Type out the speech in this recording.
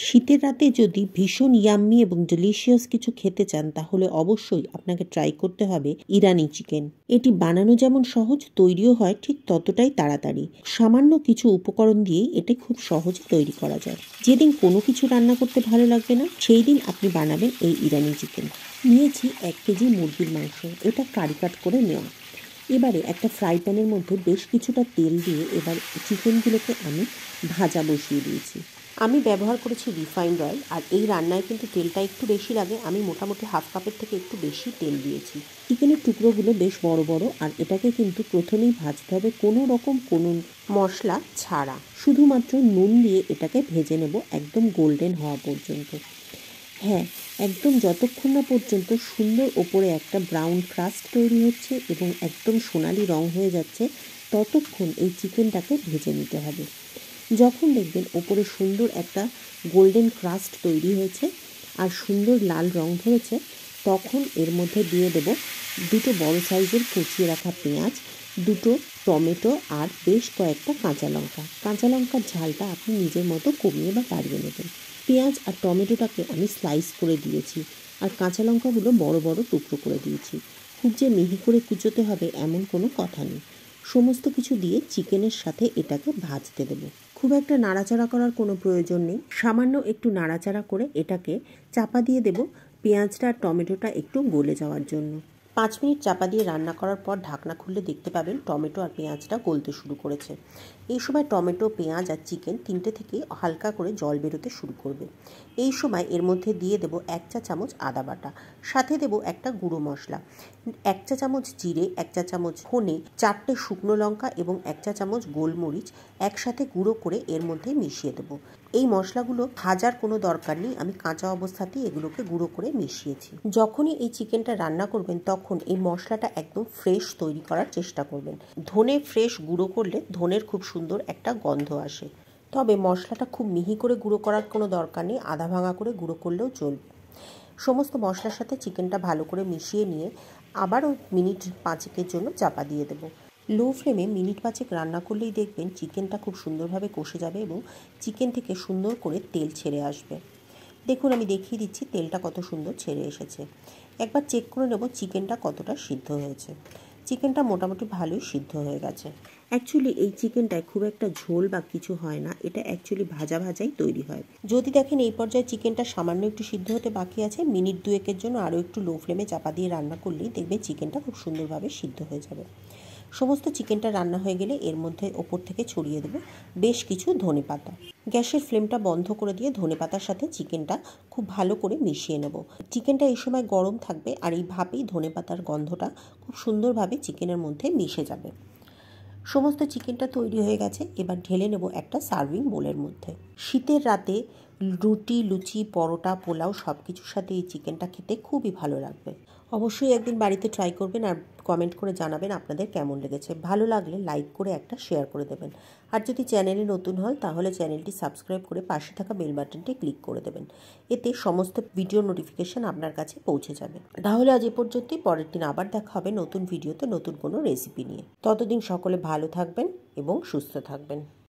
শীতের রাতে যদি ভীষণ ইয়াম্মি এবং ডেলিশিয়াস কিছু খেতে চান তাহলে অবশ্যই আপনাকে ট্রাই করতে হবে ইরানি চিকেন। এটি বানানো যেমন সহজ, তৈরিও হয় ঠিক ততটাই তাড়াতাড়ি। সামান্য কিছু উপকরণ দিয়েই এটি খুব সহজে তৈরি করা যায়। যেদিন কোনো কিছু রান্না করতে ভালো লাগবে না সেই দিন আপনি বানাবেন এই ইরানি চিকেন। নিয়েছি 1 কেজি মুরগির মাংস, এটা কারি কাট করে নেওয়া। এবারে একটা ফ্রাই প্যানের মধ্যে বেশ কিছুটা তেল দিয়ে এবার চিকেনগুলোকে আমি ভাজা বসিয়ে দিয়েছি। আমি ব্যবহার করেছি রিফাইন্ড অয়েল, আর এই রান্নায় কিন্তু তেলটা একটু বেশি লাগে। আমি মোটামুটি হাফ কাপের থেকে একটু বেশি তেল দিয়েছি। চিকেনের টুকরোগুলো বেশ বড় বড়, আর এটাকে কিন্তু প্রথমেই ভাজতে হবে কোনো রকম কোনো মশলা ছাড়া। শুধুমাত্র নুন দিয়ে এটাকে ভেজে নেব একদম গোল্ডেন হওয়া পর্যন্ত। হ্যাঁ, একদম যতক্ষণ না পর্যন্ত সুন্দর ওপরে একটা ব্রাউন ক্রাস্ট তৈরি হচ্ছে এবং একদম সোনালি রং হয়ে যাচ্ছে ততক্ষণ এই চিকেনটাকে ভেজে নিতে হবে। যখন দেখবেন ওপরে সুন্দর একটা গোল্ডেন ক্রাস্ট তৈরি হয়েছে আর সুন্দর লাল রং ধরেছে, তখন এর মধ্যে দিয়ে দেব 2টো বড় সাইজের কুচিয়ে রাখা পেঁয়াজ, 2টো টমেটো আর বেশ কয়েকটা কাঁচা লঙ্কা। কাঁচা লঙ্কার ঝালটা আপনি নিজের মতো কমিয়ে বা বাড়িয়ে নেবেন। পেঁয়াজ আর টমেটোটাকে আমি স্লাইস করে দিয়েছি, আর কাঁচা লঙ্কাগুলো বড় বড় টুকরো করে দিয়েছি। খুব যে মিহি করে কুচোতে হবে এমন কোনো কথা নেই। সমস্ত কিছু দিয়ে চিকেনের সাথে এটাকে ভাজতে দেবো। খুব একটা নাড়াচাড়া করার কোনো প্রয়োজন নেই। সামান্য একটু নাড়াচাড়া করে এটাকে চাপা দিয়ে দেব পেঁয়াজটা আর টমেটোটা একটু গলে যাওয়ার জন্য। 5 মিনিট চাপা দিয়ে রান্না করার পর ঢাকনা খুললে দেখতে পাবেন টমেটো আর পেঁয়াজটা গলতে শুরু করেছে। এই সময় টমেটো, পেঁয়াজ আর চিকেন তিনটে থেকে হালকা করে জল বেরোতে শুরু করবে। এই সময় এর মধ্যে দিয়ে দেব 1 চা চামচ আদা বাটা, সাথে দেব একটা গুঁড়ো মশলা, 1 চা চামচ জিরে, 1 চা চামচ ধনে, 4টে শুকনো লঙ্কা এবং 1 চা চামচ গোলমরিচ একসাথে গুঁড়ো করে এর মধ্যে মিশিয়ে দেব। এই মশলাগুলো ভাজার কোনো দরকার নেই, আমি কাঁচা অবস্থাতেই এগুলোকে গুঁড়ো করে মিশিয়েছি। যখনই এই চিকেনটা রান্না করবেন তখন এই মশলাটা একদম ফ্রেশ তৈরি করার চেষ্টা করবেন। ধনে ফ্রেশ গুঁড়ো করলে ধনের খুব সুন্দর একটা গন্ধ আসে। তবে মশলাটা খুব মিহি করে গুঁড়ো করার কোনো দরকার নেই, আধা ভাঙা করে গুঁড়ো করলেও চলবে। সমস্ত মশলার সাথে চিকেনটা ভালো করে মিশিয়ে নিয়ে আবারও মিনিট 5-এর জন্য চাপা দিয়ে দেবো। লো ফ্লেমে মিনিট 5 রান্না করলেই দেখবেন চিকেনটা খুব সুন্দরভাবে কষে যাবে এবং চিকেন থেকে সুন্দর করে তেল ছেড়ে আসবে। দেখুন, আমি দেখিয়ে দিচ্ছি তেলটা কত সুন্দর ছেড়ে এসেছে। একবার চেক করে নেব চিকেনটা কতটা সিদ্ধ হয়েছে। চিকেনটা মোটামুটি ভালোই সিদ্ধ হয়ে গেছে। অ্যাকচুয়ালি এই চিকেনটায় খুব একটা ঝোল বা কিছু হয় না, এটা অ্যাকচুয়ালি ভাজা ভাজাই তৈরি হয়। যদি দেখেন এই পর্যায়ে চিকেনটা সামান্য একটু সিদ্ধ হতে বাকি আছে, মিনিট 2-এর জন্য আরও একটু লো ফ্লেমে চাপা দিয়ে রান্না করলেই দেখবে চিকেনটা খুব সুন্দরভাবে সিদ্ধ হয়ে যাবে। সমস্ত চিকেনটা রান্না হয়ে গেলে এর মধ্যে ওপর থেকে ছড়িয়ে দেবো বেশ কিছু ধনেপাতা। গ্যাসের ফ্লেমটা বন্ধ করে দিয়ে ধনেপাতার সাথে চিকেনটা খুব ভালো করে মিশিয়ে নেব। চিকেনটা এই সময় গরম থাকবে আর এইভাবেই ধনেপাতার গন্ধটা খুব সুন্দরভাবে চিকেনের মধ্যে মিশে যাবে। সমস্ত চিকেনটা তৈরি হয়ে গেছে, এবার ঢেলে নেব একটা সার্ভিং বোলের মধ্যে। শীতের রাতে রুটি, লুচি, পরোটা, পোলাও সব কিছুর সাথে এই চিকেনটা খেতে খুবই ভালো লাগবে। অবশ্যই একদিন বাড়িতে ট্রাই করবেন আর কমেন্ট করে জানাবেন আপনাদের কেমন লেগেছে। ভালো লাগলে লাইক করে একটা শেয়ার করে দেবেন। আর যদি চ্যানেলে নতুন হন তাহলে চ্যানেলটি সাবস্ক্রাইব করে পাশে থাকা বেল বাটনটি ক্লিক করে দেবেন। এতে সমস্ত ভিডিও নোটিফিকেশান আপনার কাছে পৌঁছে যাবে। তাহলে আজ এ পর্যন্তই। পরের দিন আবার দেখা হবে নতুন ভিডিওতে নতুন কোনো রেসিপি নিয়ে। ততদিন সকলে ভালো থাকবেন এবং সুস্থ থাকবেন।